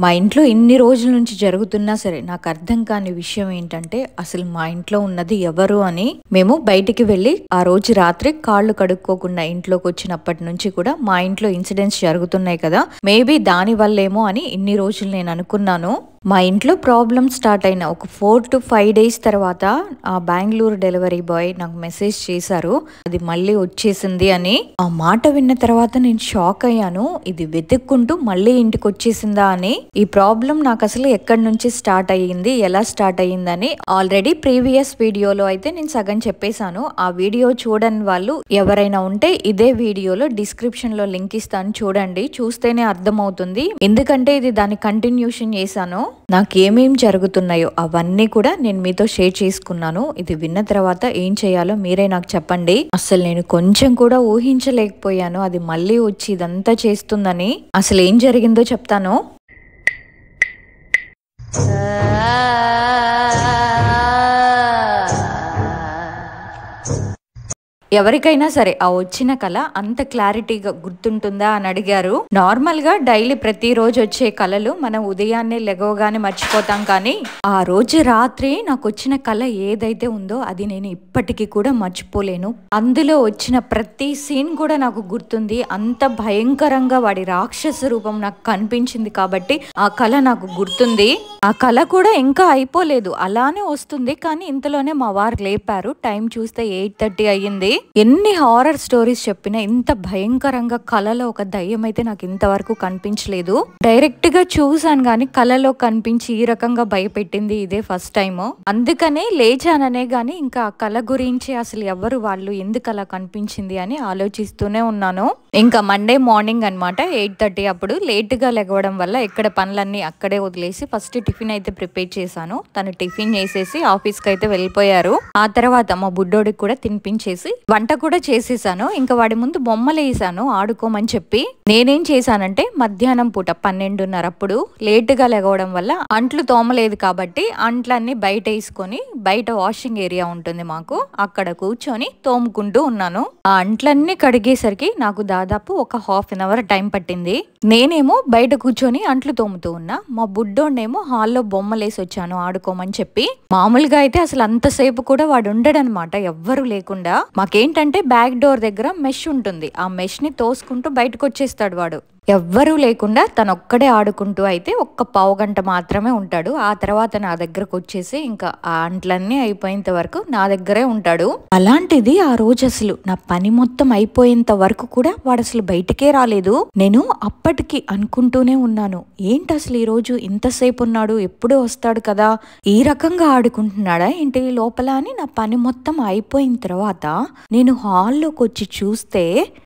మా ఇంట్లో ఇన్ని రోజుల నుంచి జరుగుతున్నా సరే నాకు అర్థం కాని విషయం ఏంటంటే అసలు మా ఇంట్లో ఉన్నది ఎవరు అని. మేము బయటికి వెళ్ళి ఆ రోజు రాత్రి కాళ్ళు కడుక్కోకుండా ఇంట్లోకి వచ్చినప్పటి నుంచి కూడా మా ఇంట్లో ఇన్సిడెంట్స్ జరుగుతున్నాయి కదా, మేబీ దాని వల్లేమో అని ఇన్ని రోజులు నేను అనుకున్నాను. మా ఇంట్లో ప్రాబ్లమ్ స్టార్ట్ అయిన ఒక 4 to 5 days తర్వాత ఆ బెంగళూరు డెలివరీ బాయ్ నాకు మెసేజ్ చేశారు, అది మళ్ళీ వచ్చేసింది అని. ఆ మాట విన్న తర్వాత నేను షాక్ అయ్యాను. ఇది వెతుక్కుంటూ మళ్ళీ ఇంటికి వచ్చేసిందా అని. ఈ ప్రాబ్లం నాకు అసలు ఎక్కడి నుంచి స్టార్ట్ అయ్యింది, ఎలా స్టార్ట్ అయ్యిందని ఆల్రెడీ ప్రీవియస్ వీడియోలో అయితే నేను సగం చెప్పేశాను. ఆ వీడియో చూడని వాళ్ళు ఎవరైనా ఉంటే ఇదే వీడియోలో డిస్క్రిప్షన్ లో లింక్ ఇస్తాను, చూడండి. చూస్తేనే అర్థమవుతుంది, ఎందుకంటే ఇది దాని కంటిన్యూషన్ చేశాను. నాకు ఏమేం జరుగుతున్నాయో అవన్నీ కూడా నేను మీతో షేర్ చేసుకున్నాను. ఇది విన్న తర్వాత ఏం చేయాలో మీరే నాకు చెప్పండి. అసలు నేను కొంచెం కూడా ఊహించలేకపోయాను అది మళ్ళీ వచ్చి ఇదంతా చేస్తుందని. అసలు ఏం జరిగిందో చెప్తాను. ఎవరికైనా సరే ఆ వచ్చిన కళ అంత క్లారిటీగా గుర్తుంటుందా అని అడిగారు. నార్మల్ గా డైలీ ప్రతిరోజు వచ్చే కళలు మనం ఉదయాన్నే లెగవగానే మర్చిపోతాం, కానీ ఆ రోజు రాత్రి నాకు వచ్చిన కళ ఏదైతే ఉందో అది నేను ఇప్పటికీ కూడా మర్చిపోలేను. అందులో వచ్చిన ప్రతి సీన్ కూడా నాకు గుర్తుంది. అంత భయంకరంగా వాడి రాక్షస రూపం నాకు కనిపించింది కాబట్టి ఆ కళ నాకు గుర్తుంది. ఆ కళ కూడా ఇంకా అయిపోలేదు, అలానే వస్తుంది. కానీ ఇంతలోనే మా వారు లేపారు. టైం చూస్తే 8:30 అయ్యింది. ఎన్ని హారర్ స్టోరీస్ చెప్పినా ఇంత భయంకరంగా కళలో ఒక దయ్యం అయితే నాకు ఇంతవరకు కనిపించలేదు. డైరెక్ట్ గా చూసాను గానీ కళలో కనిపించి ఈ రకంగా భయపెట్టింది ఇదే ఫస్ట్ టైం. అందుకనే లేచాననే గాని ఇంకా ఆ కళ గురించి అసలు ఎవరు వాళ్ళు, ఎందుకు అలా కనిపించింది అని ఆలోచిస్తూనే ఉన్నాను. ఇంకా మండే మార్నింగ్ అనమాట 8:30 అప్పుడు లేట్ గా లెగవడం వల్ల ఇక్కడ పనులన్నీ అక్కడే వదిలేసి ఫస్ట్ టిఫిన్ అయితే ప్రిపేర్ చేశాను. తను టిఫిన్ చేసేసి ఆఫీస్ కి అయితే వెళ్ళిపోయారు. ఆ తర్వాత మా బుడ్డోడికి కూడా తినిపించేసి వంట కూడా చేసేసాను. ఇంకా వాడి ముందు బొమ్మలు వేసాను ఆడుకోమని చెప్పి. నేనేం చేశానంటే మధ్యాహ్నం పూట 12:30 అప్పుడు లేటుగా లెగవడం వల్ల అంట్లు తోమలేదు కాబట్టి అంట్లన్నీ బయట వేసుకొని, బయట వాషింగ్ ఏరియా ఉంటుంది మాకు, అక్కడ కూర్చొని తోముకుంటూ ఉన్నాను. ఆ అంట్లన్నీ కడిగేసరికి నాకు దాదాపు ఒక 1/2 hour టైం పట్టింది. నేనేమో బయట కూర్చొని అంట్లు తోముతూ ఉన్నా, మా బుడ్డోనేమో హాల్లో బొమ్మలేసి వచ్చాను ఆడుకోమని చెప్పి. మామూలుగా అయితే అసలు అంతసేపు కూడా వాడు ఉండడనమాట ఎవ్వరు లేకుండా. మాకేంటంటే బ్యాక్ డోర్ దగ్గర మెష్ ఉంటుంది, ఆ మెష్ ని తోసుకుంటూ బయటకు వచ్చేస్తాడు వాడు. ఎవ్వరూ లేకుండా తనొక్కడే ఆడుకుంటూ అయితే ఒక్క 1/2 గంట మాత్రమే ఉంటాడు. ఆ తర్వాత నా దగ్గరకు వచ్చేసి ఇంకా ఆ అంట్లన్నీ అయిపోయేంత వరకు నా దగ్గరే ఉంటాడు. అలాంటిది ఆ రోజు అసలు నా పని మొత్తం అయిపోయేంత వరకు కూడా వాడు అసలు బయటకే రాలేదు. నేను అప్పటికి అనుకుంటూనే ఉన్నాను, ఏంటి అసలు ఈ రోజు ఇంతసేపు ఉన్నాడు, ఎప్పుడూ వస్తాడు కదా, ఈ రకంగా ఆడుకుంటున్నాడా ఏంటి లోపల అని. నా పని మొత్తం అయిపోయిన తర్వాత నేను హాల్లోకి వచ్చి చూస్తే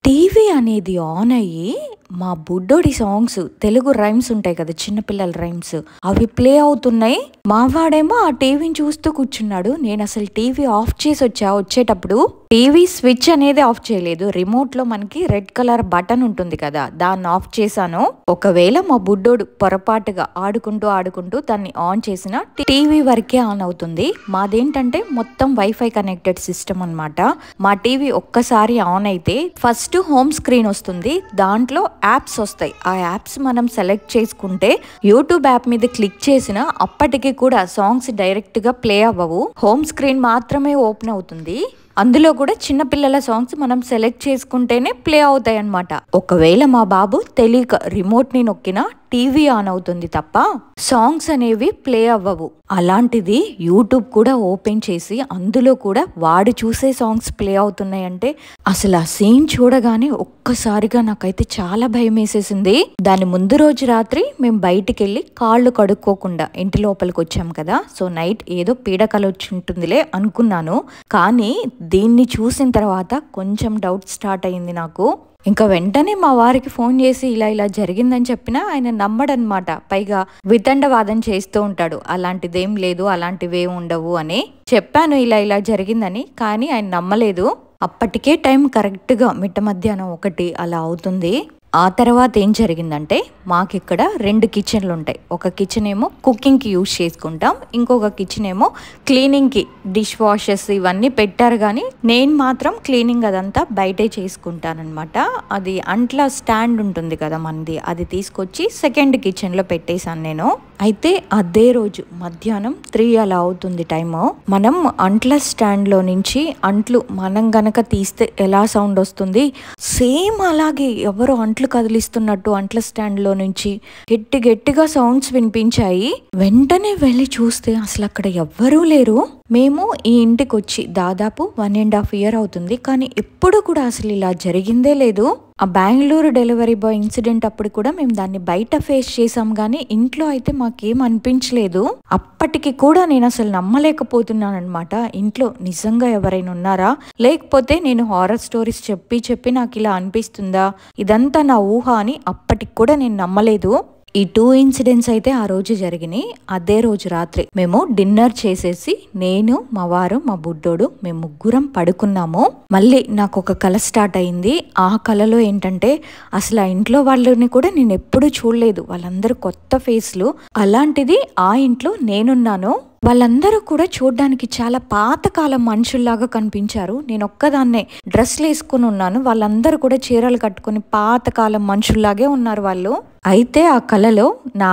టీవీ అనేది ఆన్ అయ్యి మా బుడ్డోడి సాంగ్స్, తెలుగు రైమ్స్ ఉంటాయి కదా చిన్నపిల్లల రైమ్స్, అవి ప్లే అవుతున్నాయి. మావాడేమో ఆ టీవీని చూస్తూ కూర్చున్నాడు. నేను అసలు టీవీ ఆఫ్ చేసి వచ్చేటప్పుడు టీవీ స్విచ్ అనేది ఆఫ్ చేయలేదు. రిమోట్ లో మనకి రెడ్ కలర్ బటన్ ఉంటుంది కదా, దాన్ని ఆఫ్ చేశాను. ఒకవేళ మా బుడ్డోడు పొరపాటుగా ఆడుకుంటూ దాన్ని ఆన్ చేసిన టీవీ వరకే ఆన్ అవుతుంది. మాదేంటంటే మొత్తం వైఫై కనెక్టెడ్ సిస్టమ్ అనమాట. మా టీవీ ఒక్కసారి ఆన్ అయితే ఫస్ట్ హోమ్ స్క్రీన్ వస్తుంది, దాంట్లో యాప్స్ వస్తాయి. ఆ యాప్స్ మనం సెలెక్ట్ చేసుకుంటే యూట్యూబ్ యాప్ మీద క్లిక్ చేసిన అప్పటికి కూడా సాంగ్స్ డైరెక్ట్ గా ప్లే అవ్వవు, హోమ్ స్క్రీన్ మాత్రమే ఓపెన్ అవుతుంది. అందులో కూడా చిన్నపిల్లల సాంగ్స్ మనం సెలెక్ట్ చేసుకుంటేనే ప్లే అవుతాయి అన్నమాట. ఒకవేళ మా బాబు తెలియక రిమోట్ ని నొక్కినా టీవీ ఆన్ అవుతుంది తప్ప సాంగ్స్ అనేవి ప్లే అవ్వవు. అలాంటిది యూట్యూబ్ కూడా ఓపెన్ చేసి అందులో కూడా వాడు చూసే సాంగ్స్ ప్లే అవుతున్నాయంటే అసలు ఆ సీన్ చూడగానే ఒక్కసారిగా నాకైతే చాలా భయం వేసేసింది. దాని ముందు రోజు రాత్రి మేము బయటికి వెళ్ళి కాళ్ళు కడుక్కోకుండా ఇంటి లోపలికి వచ్చాం కదా, సో నైట్ ఏదో పీడకల వచ్చి ఉంటుందిలే అనుకున్నాను. కానీ దీన్ని చూసిన తర్వాత కొంచెం డౌట్ స్టార్ట్ అయింది నాకు. ఇంకా వెంటనే మా వారికి ఫోన్ చేసి ఇలా జరిగిందని చెప్పినా ఆయన నమ్మడనమాట. పైగా వితండవాదం చేస్తూ ఉంటాడు, అలాంటిదేం లేదు, అలాంటివే ఉండవు అని చెప్పాను ఇలా జరిగిందని. కానీ ఆయన నమ్మలేదు. అప్పటికే టైం కరెక్ట్గా మిట్ట మధ్యాహ్నం 1 అలా అవుతుంది. ఆ తర్వాత ఏం జరిగిందంటే మాకిక్కడ 2 కిచెన్లు ఉంటాయి. ఒక కిచెన్ ఏమో కుకింగ్కి యూజ్ చేసుకుంటాం, ఇంకొక కిచెన్ ఏమో క్లీనింగ్కి. డిష్ వాషెస్ ఇవన్నీ పెట్టారు కానీ నేను మాత్రం క్లీనింగ్ అదంతా బయటే చేసుకుంటానమాట. అది అంట్ల స్టాండ్ ఉంటుంది కదా మనది, అది తీసుకొచ్చి సెకండ్ కిచెన్లో పెట్టేశాను నేను. అయితే అదే రోజు మధ్యాహ్నం 3 అలా అవుతుంది టైము. మనం అంట్ల స్టాండ్లో నుంచి అంట్లు మనం గనక తీస్తే ఎలా సౌండ్ వస్తుంది, సేమ్ అలాగే ఎవరో అంట్లు కదిలిస్తున్నట్టు అంట్ల స్టాండ్లో నుంచి గట్టిగా సౌండ్స్ వినిపించాయి. వెంటనే వెళ్ళి చూస్తే అసలు అక్కడ ఎవ్వరూ లేరు. మేము ఈ ఇంటికి వచ్చి దాదాపు 1.5 years అవుతుంది, కానీ ఎప్పుడు కూడా అసలు ఇలా జరిగిందే లేదు. ఆ బెంగళూరు డెలివరీ బాయ్ ఇన్సిడెంట్ అప్పుడు కూడా మేము దాన్ని బయట ఫేస్ చేసాం, కానీ ఇంట్లో అయితే మాకేం అనిపించలేదు. అప్పటికి కూడా నేను అసలు నమ్మలేకపోతున్నాను అనమాట. ఇంట్లో నిజంగా ఎవరైనా ఉన్నారా, లేకపోతే నేను హారర్ స్టోరీస్ చెప్పి నాకు ఇలా అనిపిస్తుందా, ఇదంతా నా ఊహ అని అప్పటికి కూడా నేను నమ్మలేదు. ఈ 2 ఇన్సిడెంట్స్ అయితే ఆ రోజు జరిగినాయి. అదే రోజు రాత్రి మేము డిన్నర్ చేసేసి నేను, మా వారు, మా బుడ్డోడు మేము ముగ్గురం పడుకున్నాము. మళ్ళీ నాకు ఒక కల స్టార్ట్ అయింది. ఆ కలలో ఏంటంటే అసలు ఆ ఇంట్లో వాళ్ళని కూడా నేను ఎప్పుడూ చూడలేదు, వాళ్ళందరూ కొత్త ఫేస్లు. అలాంటిది ఆ ఇంట్లో నేనున్నాను. వాళ్ళందరూ కూడా చూడ్డానికి చాలా పాతకాలం మనుషుల్లాగా కనిపించారు. నేను ఒక్కదాన్నే డ్రెస్లు వేసుకుని ఉన్నాను, వాళ్ళందరూ కూడా చీరలు కట్టుకుని పాతకాలం మనుషుల్లాగే ఉన్నారు వాళ్ళు. అయితే ఆ కలలో నా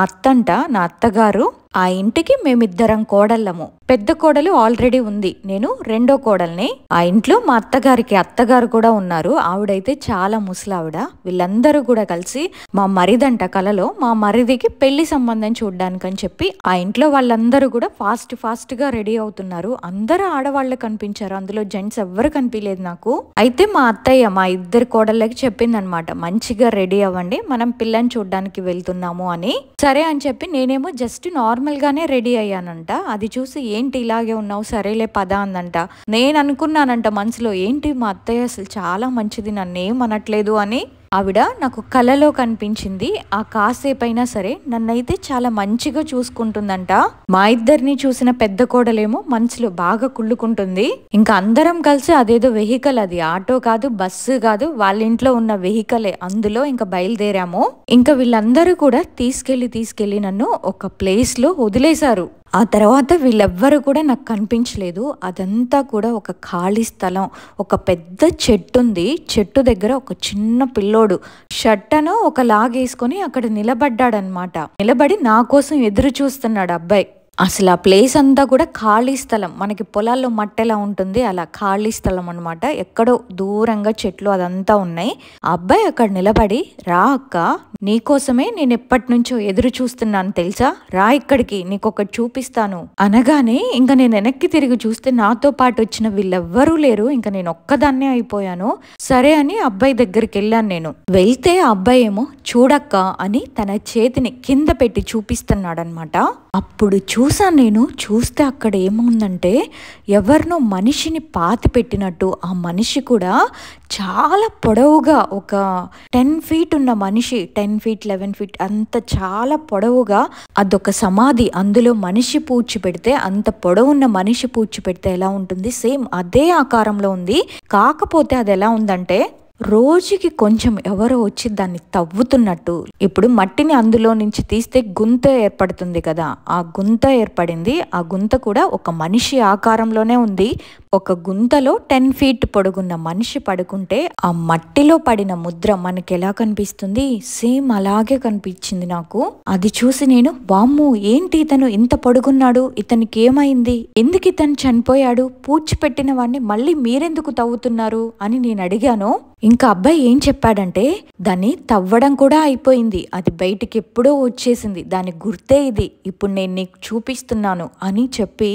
అత్తగారు, ఆ ఇంటికి మేమిద్దరం కోడళ్ళము. పెద్ద కోడలు ఆల్రెడీ ఉంది, నేను రెండో కోడల్ని. ఆ ఇంట్లో మా అత్తగారు కూడా ఉన్నారు. ఆవిడైతే చాలా ముసలావిడ. వీళ్ళందరూ కూడా కలిసి మా మరిదంట కలలో మా మరిదికి పెళ్లి సంబంధం చూడ్డానికి అని చెప్పి ఆ ఇంట్లో వాళ్ళందరూ కూడా ఫాస్ట్ గా రెడీ అవుతున్నారు. అందరూ ఆడవాళ్లే కనిపించారు, అందులో జెంట్స్ ఎవ్వరు కనిపించలేదు నాకు. అయితే మా అత్తయ్య మా ఇద్దరు కోడళ్ళకి చెప్పిందనమాట, మంచిగా రెడీ అవ్వండి, మనం పిల్లని చూడ్డానికి వెళ్తున్నాము అని. సరే అని చెప్పి నేనేమో జస్ట్ నార్మల్ గానే రెడీ అయ్యానంట. అది చూసి ఏంటి ఇలాగే ఉన్నావు, సరేలే పద అందంట. నేను అనుకున్నానంట మనసులో, ఏంటి మా అత్తయ్య అసలు చాలా మంచిది, నన్నేం అనట్లేదు అని. ఆవిడ నాకు కలలో కనిపించింది. ఆ కాసేపైనా సరే నన్నైతే చాలా మంచిగా చూసుకుంటుందంట. మా ఇద్దరిని చూసిన పెద్ద కోడలేమో మనసులో బాగా కుళ్ళుకుంటుంది. ఇంకా అందరం కలిసి అదేదో వెహికల్, అది ఆటో కాదు, బస్సు కాదు, వాళ్ళ ఇంట్లో ఉన్న వెహికలే, అందులో ఇంకా బయలుదేరాము. ఇంకా వీళ్ళందరూ కూడా తీసుకెళ్లి నన్ను ఒక ప్లేస్ లో వదిలేశారు. ఆ తర్వాత వీళ్ళెవ్వరు కూడా నాకు కనిపించలేదు. అదంతా కూడా ఒక ఖాళీ స్థలం, ఒక పెద్ద చెట్టు ఉంది. చెట్టు దగ్గర ఒక చిన్న పిల్లోడు షర్టను ఒక లాగేసుకొని అక్కడ నిలబడ్డాడనమాట. నిలబడి నా కోసం ఎదురు చూస్తున్నాడు అబ్బాయి. అసలు ఆ ప్లేస్ అంతా కూడా ఖాళీ స్థలం, మనకి పొలాల్లో మట్టి ఎలా ఉంటుంది అలా ఖాళీ స్థలం అనమాట. ఎక్కడో దూరంగా చెట్లు అదంతా ఉన్నాయి. ఆ అబ్బాయి అక్కడ నిలబడి, రా అక్క, నీకోసమే నేను ఎప్పటి నుంచో ఎదురు చూస్తున్నాను తెలుసా, రా ఇక్కడికి, నీకొకటి చూపిస్తాను అనగానే ఇంకా నేను వెనక్కి తిరిగి చూస్తే నాతో పాటు వచ్చిన వీళ్ళెవ్వరూ లేరు. ఇంకా నేను ఒక్కదాన్నే అయిపోయాను. సరే అని అబ్బాయి దగ్గరికి వెళ్ళాను. నేను వెళ్తే ఆ అబ్బాయి ఏమో చూడక్క అని తన చేతిని కింద పెట్టి చూపిస్తున్నాడు అనమాట. అప్పుడు చూసాను నేను. చూస్తే అక్కడ ఏముందంటే ఎవరినో మనిషిని పాతి పెట్టినట్టు, ఆ మనిషి కూడా చాలా పొడవుగా, ఒక 10 feet ఉన్న మనిషి, 10 feet 11 feet అంత చాలా పొడవుగా, అదొక సమాధి. అందులో మనిషి పూడ్చి పెడితే, అంత పొడవున్న మనిషి పూడ్చి పెడితే ఎలా ఉంటుంది, సేమ్ అదే ఆకారంలో ఉంది. కాకపోతే అది ఎలా ఉందంటే రోజుకి కొంచెం ఎవరో వచ్చి దాన్ని తవ్వుతున్నట్టు. ఇప్పుడు మట్టిని అందులో నుంచి తీస్తే గుంత ఏర్పడుతుంది కదా, ఆ గుంత ఏర్పడింది. ఆ గుంత కూడా ఒక మనిషి ఆకారంలోనే ఉంది. ఒక గుంతలో 10 feet పొడుగున్న మనిషి పడుకుంటే ఆ మట్టిలో పడిన ముద్ర మనకి ఎలా కనిపిస్తుంది, సేమ్ అలాగే కనిపించింది నాకు. అది చూసి నేను, వామ్మో ఏంటి ఇతను ఇంత పొడుగున్నాడు, ఇతనికి ఏమైంది, ఎందుకు ఇతను చనిపోయాడు, పూడ్చిపెట్టిన వాడిని మళ్ళీ మీరెందుకు తవ్వుతున్నారు అని నేను అడిగాను. ఇంకా అబ్బాయి ఏం చెప్పాడంటే, దాన్ని తవ్వడం కూడా అయిపోయింది, అది బయటికి ఎప్పుడో వచ్చేసింది, దాని గుర్తే ఇది, ఇప్పుడు నేను నీకు చూపిస్తున్నాను అని చెప్పి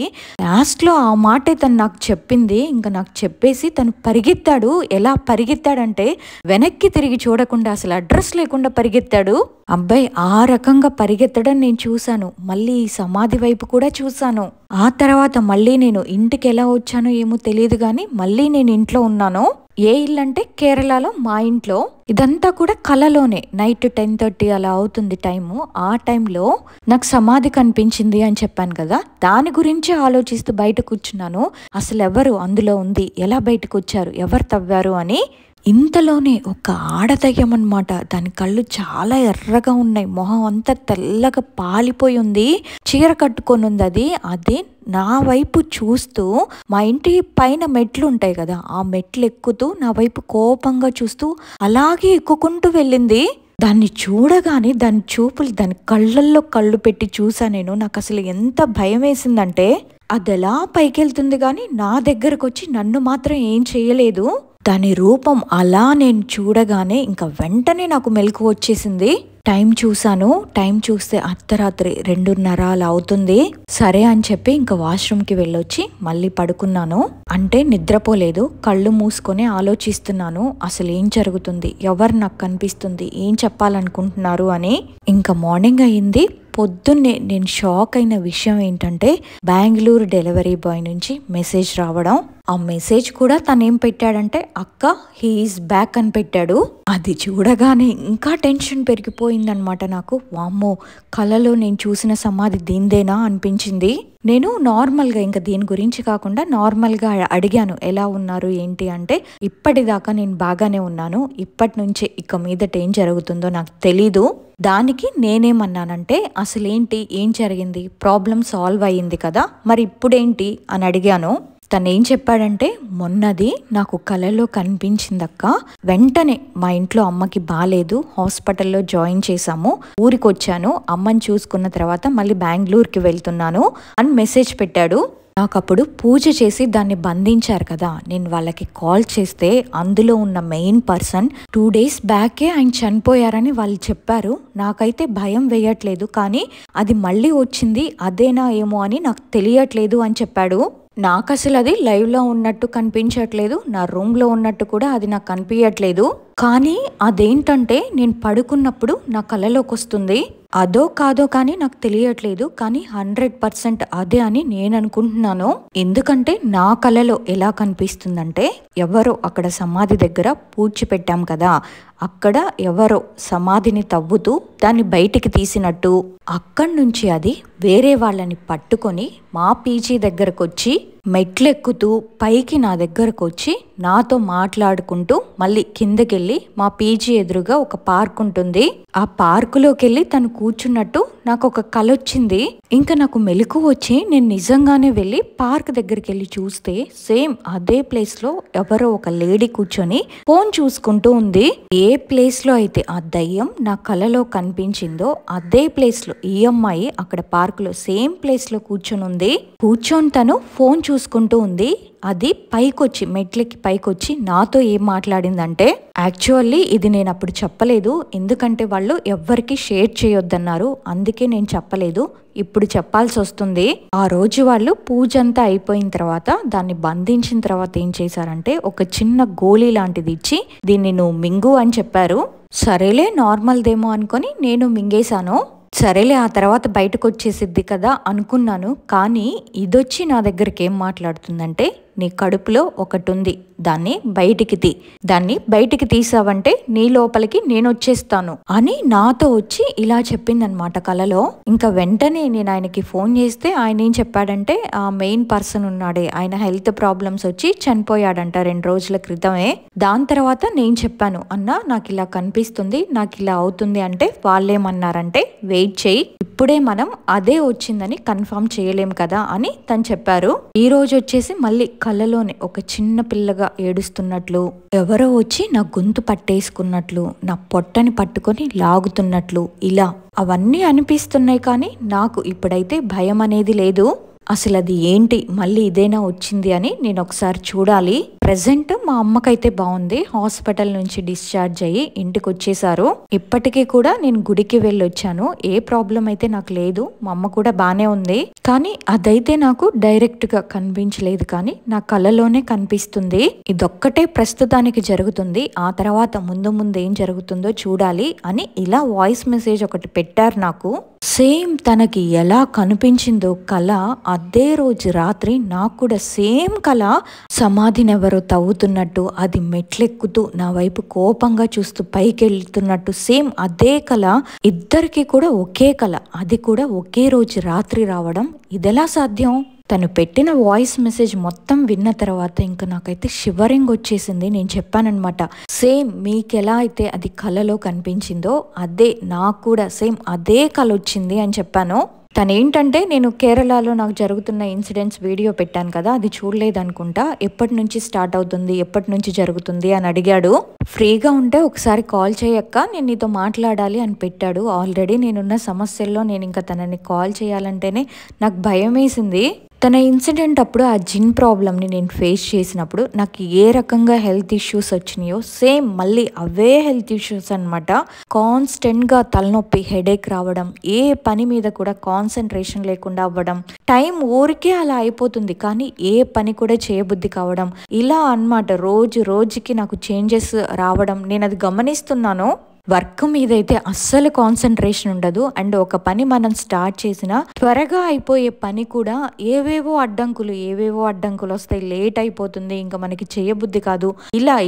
లాస్ట్లో ఆ మాటే తను నాకు చెప్పింది. ఇంకా నాకు చెప్పేసి తను పరిగెత్తాడు. ఎలా పరిగెత్తాడంటే వెనక్కి తిరిగి చూడకుండా, అసలు అడ్రస్ లేకుండా పరిగెత్తాడు. అబ్బాయి ఆ రకంగా పరిగెత్తడం నేను చూశాను. మళ్ళీ ఈ సమాధి వైపు కూడా చూశాను. ఆ తర్వాత మళ్ళీ నేను ఇంటికి ఎలా వచ్చానో ఏమో తెలియదు కానీ మళ్ళీ నేను ఇంట్లో ఉన్నాను. ఏ ఇల్లు అంటే కేరళలో మా ఇంట్లో. ఇదంతా కూడా కలలోనే. నైట్ 10:30 అలా అవుతుంది టైము. ఆ టైంలో నాకు సమాధి కనిపించింది అని చెప్పాను కదా, దాని గురించి ఆలోచిస్తూ బయట కూర్చున్నాను. అసలు ఎవరు అందులో ఉంది, ఎలా బయటకు వచ్చారు, ఎవరు తవ్వారు అని. ఇంతలోనే ఒక ఆడదయ్యం అనమాట. దాని కళ్ళు చాలా ఎర్రగా ఉన్నాయి, మొహం అంతా తెల్లగా పాలిపోయి ఉంది, చీర కట్టుకొని ఉంది. అది నా వైపు చూస్తూ, మా ఇంటి పైన మెట్లు ఉంటాయి కదా, ఆ మెట్లు ఎక్కుతూ నా వైపు కోపంగా చూస్తూ అలాగే ఎక్కుకుంటూ వెళ్ళింది. దాన్ని చూడగానే దాని చూపులు, దాని కళ్ళల్లో కళ్ళు పెట్టి చూసా నేను. నాకు అసలు ఎంత భయం వేసిందంటే, అది ఎలా పైకెళ్తుంది కానీ నా దగ్గరకు వచ్చి నన్ను మాత్రం ఏం చేయలేదు. దాని రూపం అలా నేను చూడగానే ఇంకా వెంటనే నాకు మెలకువ వచ్చేసింది. టైం చూసాను, టైం చూస్తే అర్ధరాత్రి 2:30 అలా అవుతుంది. సరే అని చెప్పి ఇంకా వాష్రూమ్కి వెళ్ళొచ్చి మళ్ళీ పడుకున్నాను. అంటే నిద్రపోలేదు, కళ్ళు మూసుకొని ఆలోచిస్తున్నాను అసలు ఏం జరుగుతుంది, ఎవరు నాకు కనిపిస్తుంది, ఏం చెప్పాలనుకుంటున్నారు అని. ఇంకా మార్నింగ్ అయింది. పొద్దున్నే నేను షాక్ అయిన విషయం ఏంటంటే, బెంగళూరు డెలివరీ బాయ్ నుంచి మెసేజ్ రావడం. ఆ మెసేజ్ కూడా తనేం పెట్టాడంటే, అక్క హీఈస్ బ్యాక్ అని పెట్టాడు. అది చూడగానే ఇంకా టెన్షన్ పెరిగిపోయిందనమాట నాకు. వామ్మో, కలలో నేను చూసిన సమాధి దీందేనా అనిపించింది. నేను నార్మల్గా ఇంకా దీని గురించి కాకుండా నార్మల్గా అడిగాను, ఎలా ఉన్నారు ఏంటి అంటే, ఇప్పటిదాకా నేను బాగానే ఉన్నాను, ఇప్పటి నుంచే ఇక మీదట ఏం జరుగుతుందో నాకు తెలీదు. దానికి నేనేమన్నానంటే, అసలేంటి, ఏం జరిగింది, ప్రాబ్లం సాల్వ్ అయ్యింది కదా, మరి ఇప్పుడేంటి అని అడిగాను. తను ఏం చెప్పాడంటే, మొన్నది నాకు కలలో కనిపించిందక్క, వెంటనే మా ఇంట్లో అమ్మకి బాలేదు, హాస్పిటల్లో జాయిన్ చేశాము, ఊరికి వచ్చాను, అమ్మని చూసుకున్న తర్వాత మళ్ళీ బెంగళూరుకి వెళ్తున్నాను అని మెసేజ్ పెట్టాడు. నాకు అప్పుడు పూజ చేసి దాన్ని బంధించారు కదా, నేను వాళ్ళకి కాల్ చేస్తే అందులో ఉన్న మెయిన్ పర్సన్ 2 days బ్యాకే ఆయన చనిపోయారని వాళ్ళు చెప్పారు. నాకైతే భయం వేయట్లేదు, కానీ అది మళ్ళీ వచ్చింది అదేనా ఏమో అని నాకు తెలియట్లేదు అని చెప్పాడు. నాకు అసలు అది లైవ్లో ఉన్నట్టు కనిపించట్లేదు, నా రూమ్లో ఉన్నట్టు కూడా అది నాకు కనిపించట్లేదు. కానీ అదేంటంటే, నేను పడుకున్నప్పుడు నా కలలోకి వస్తుంది. అదో కాదో కానీ నాకు తెలియట్లేదు, కానీ 100% అదే అని నేను అనుకుంటున్నాను. ఎందుకంటే నా కలలో ఎలా కనిపిస్తుందంటే, ఎవరో అక్కడ సమాధి దగ్గర పూడ్చిపెట్టాం కదా, అక్కడ ఎవరో సమాధిని తవ్వుతూ దాన్ని బయటికి తీసినట్టు, అక్కడి నుంచి అది వేరే వాళ్ళని పట్టుకొని మా పీజీ దగ్గరకు వచ్చి మెట్లెక్కుతూ పైకి నా దగ్గరకు వచ్చి నాతో మాట్లాడుకుంటూ మళ్ళీ కిందకెళ్ళి మా పీజీ ఎదురుగా ఒక పార్క్ ఉంటుంది, ఆ పార్కులోకి వెళ్ళి తను కూర్చున్నట్టు నాకు ఒక కల వచ్చింది. ఇంకా నాకు మెలకు వచ్చి నేను నిజంగానే వెళ్ళి పార్క్ దగ్గరికి వెళ్ళి చూస్తే సేమ్ అదే ప్లేస్ లో ఎవరో ఒక లేడీ కూర్చొని ఫోన్ చూసుకుంటూ ఉంది. ఏ ప్లేస్ లో అయితే ఆ దయ్యం నా కలలో కనిపించిందో అదే ప్లేస్ లో ఈ అమ్మాయి అక్కడ పార్క్ లో సేమ్ ప్లేస్ లో కూర్చొని ఉంది. కూర్చొని తను ఫోన్ చూసుకుంటూ ఉంది. అది పైకొచ్చి మెట్లకి పైకొచ్చి నాతో ఏం మాట్లాడిందంటే, యాక్చువల్లీ ఇది నేను అప్పుడు చెప్పలేదు, ఎందుకంటే వాళ్ళు ఎవ్వరికి షేర్ చేయొద్దన్నారు, అందుకే నేను చెప్పలేదు, ఇప్పుడు చెప్పాల్సి వస్తుంది. ఆ రోజు వాళ్ళు పూజ అంతా అయిపోయిన తర్వాత దాన్ని బంధించిన తర్వాత ఏం చేశారంటే, ఒక చిన్న గోళీ లాంటిది ఇచ్చి దీన్ని నువ్వు మింగు అని చెప్పారు. సరేలే నార్మల్దేమో అనుకొని నేను మింగేశాను. సరేలే ఆ తర్వాత బయటకు వచ్చేసిద్ది కదా అనుకున్నాను. కానీ ఇదొచ్చి నా దగ్గరికి ఏం మాట్లాడుతుందంటే, నీ కడుపులో ఒకటి ఉంది, దాన్ని బయటికి తీసావంటే నీ లోపలికి నేను వచ్చేస్తాను అని నాతో వచ్చి ఇలా చెప్పిందనమాట కలలో. ఇంకా వెంటనే నేను ఆయనకి ఫోన్ చేస్తే ఆయన ఏం చెప్పాడంటే, ఆ మెయిన్ పర్సన్ ఉన్నాడే ఆయన హెల్త్ ప్రాబ్లమ్స్ వచ్చి చనిపోయాడంట 2 రోజుల క్రితమే. దాని తర్వాత నేను చెప్పాను, అన్న నాకు ఇలా కనిపిస్తుంది, నాకు ఇలా అవుతుంది అంటే వాళ్ళేమన్నారంటే, వెయిట్ చేయి, ఇప్పుడే మనం అదే వచ్చిందని కన్ఫర్మ్ చేయలేం కదా అని తను చెప్పారు. ఈ రోజు వచ్చేసి మళ్ళీ కళ్ళలోనే ఒక చిన్న పిల్లగా ఏడుస్తున్నట్లు, ఎవరో వచ్చి నా గొంతు పట్టేసుకున్నట్లు, నా పొట్టని పట్టుకొని లాగుతున్నట్లు, ఇలా అవన్నీ అనిపిస్తున్నాయి. కానీ నాకు ఇప్పుడైతే భయం అనేది లేదు. అసలు అది ఏంటి, మళ్ళీ ఇదేనా వచ్చింది అని నేను ఒకసారి చూడాలి. ప్రెసెంట్ మా అమ్మకైతే బాగుంది, హాస్పిటల్ నుంచి డిశ్చార్జ్ అయ్యి ఇంటికి వచ్చేసారు. ఇప్పటికీ కూడా నేను గుడికి వెళ్ళొచ్చాను, ఏ ప్రాబ్లం అయితే నాకు లేదు, మా అమ్మ కూడా బానే ఉంది. కానీ అదైతే నాకు డైరెక్ట్ గా కనిపించలేదు, కానీ నా కళ్ళలోనే కనిపిస్తుంది. ఇదొక్కటే ప్రస్తుతానికి జరుగుతుంది, ఆ తర్వాత ముందు ముందు ఏం జరుగుతుందో చూడాలి అని ఇలా వాయిస్ మెసేజ్ ఒకటి పెట్టారు నాకు. సేమ్ తనకి ఎలా కనిపించిందో కళ, అదే రోజు రాత్రి నాకు కూడా సేమ్ కళ, సమాధినెవరో తవ్వుతున్నట్టు, అది మెట్లెక్కుతూ నా వైపు కోపంగా చూస్తూ పైకి వెళ్తున్నట్టు, సేమ్ అదే కళ. ఇద్దరికి కూడా ఒకే కళ, అది కూడా ఒకే రోజు రాత్రి రావడం, ఇదెలా సాధ్యం? తను పెట్టిన వాయిస్ మెసేజ్ మొత్తం విన్న తర్వాత ఇంకా నాకైతే షివరింగ్ వచ్చేసింది. నేను చెప్పానన్నమాట, సేమ్ మీకు ఎలా అయితే అది కలలో కనిపించిందో అదే నాకు కూడా సేమ్ అదే కల వచ్చింది అని చెప్పాను. తనేంటంటే నేను కేరళలో నాకు జరుగుతున్న ఇన్సిడెంట్స్ వీడియో పెట్టాను కదా, అది చూడలేదనుకుంటా. ఎప్పటి నుంచి స్టార్ట్ అవుతుంది, ఎప్పటి నుంచి జరుగుతుంది అని అడిగాడు. ఫ్రీగా ఉంటే ఒకసారి కాల్ చేయక్క, నేను నీతో మాట్లాడాలి అని పెట్టాడు. ఆల్రెడీ నేనున్న సమస్యల్లో నేను ఇంకా తనని కాల్ చేయాలంటేనే నాకు భయం వేసింది. తన ఇన్సిడెంట్ అప్పుడు ఆ జిన్ ప్రాబ్లమ్ని నేను ఫేస్ చేసినప్పుడు నాకు ఏ రకంగా హెల్త్ ఇష్యూస్ వచ్చినాయో సేమ్ మళ్ళీ అవే హెల్త్ ఇష్యూస్ అనమాట. కాన్స్టెంట్గా తలనొప్పి, హెడేక్ రావడం, ఏ పని మీద కూడా కాన్సన్ట్రేషన్ లేకుండా అవ్వడం, టైం ఊరికే అలా అయిపోతుంది కానీ ఏ పని కూడా చేయబుద్ధి కావడం, ఇలా అన్నమాట. రోజు రోజుకి నాకు చేంజెస్ రావడం నేను అది గమనిస్తున్నాను. వర్క్ మీద అయితే అస్సలు కాన్సన్ట్రేషన్ ఉండదు. అండ్ ఒక పని మనం స్టార్ట్ చేసినా త్వరగా అయిపోయే పని కూడా ఏవేవో అడ్డంకులు వస్తాయి, లేట్ అయిపోతుంది, ఇంకా మనకి చేయబుద్ధి కాదు.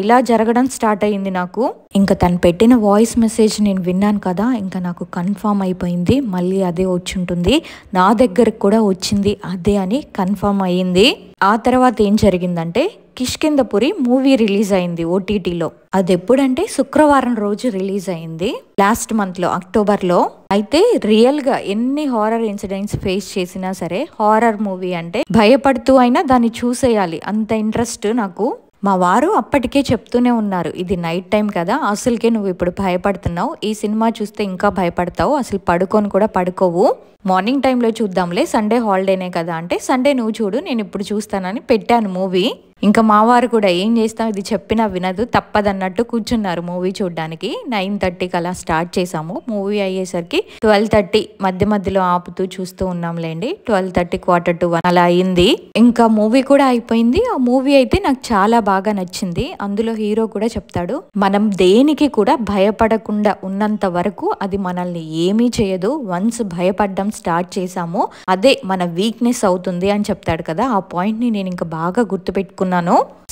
ఇలా జరగడం స్టార్ట్ అయ్యింది నాకు. ఇంకా తను పెట్టిన వాయిస్ మెసేజ్ నేను విన్నాను కదా, ఇంకా నాకు కన్ఫామ్ అయిపోయింది మళ్ళీ అదే వచ్చుంటుంది, నా దగ్గరకు కూడా వచ్చింది అదే అని కన్ఫామ్ అయ్యింది. ఆ తర్వాత ఏం జరిగిందంటే కిష్కింధపురి మూవీ రిలీజ్ అయింది ఓటీటీలో. అది ఎప్పుడంటే శుక్రవారం రోజు రిలీజ్ అయింది, లాస్ట్ మంత్ లో, అక్టోబర్లో. అయితే రియల్ గా ఎన్ని హారర్ ఇన్సిడెంట్స్ ఫేస్ చేసినా సరే హారర్ మూవీ అంటే భయపడుతూ అయినా దాన్ని చూసేయాలి, అంత ఇంట్రెస్ట్ నాకు. మా వారు అప్పటికే చెప్తూనే ఉన్నారు, ఇది నైట్ టైం కదా, అసలుకే నువ్వు ఇప్పుడు భయపడుతున్నావు, ఈ సినిమా చూస్తే ఇంకా భయపడతావు, అసలు పడుకొని కూడా పడుకోవు, మార్నింగ్ టైంలో చూద్దాంలే, సండే హాలిడేనే కదా అంటే సండే నువ్వు చూడు, నేను ఇప్పుడు చూస్తానని పెట్టాను మూవీ. ఇంకా మా వారు కూడా ఏం చేస్తాం, ఇది చెప్పినా వినదు, తప్పదన్నట్టు కూర్చున్నారు మూవీ చూడడానికి. 9:30కి అలా స్టార్ట్ చేసాము. మూవీ అయ్యేసరికి 12:30 మధ్యలో ఆపుతూ చూస్తూ ఉన్నాంలేండి. 12:30 1:45 అలా అయింది. ఇంకా మూవీ కూడా అయిపోయింది. ఆ మూవీ అయితే నాకు చాలా బాగా నచ్చింది. అందులో హీరో కూడా చెప్తాడు, మనం దేనికి కూడా భయపడకుండా ఉన్నంత వరకు అది మనల్ని ఏమీ చేయదు, వన్స్ భయపడడం స్టార్ట్ చేసాము అదే మన వీక్నెస్ అవుతుంది అని చెప్తాడు కదా. ఆ పాయింట్ ని నేను ఇంకా బాగా గుర్తుపెట్టుకున్నాను.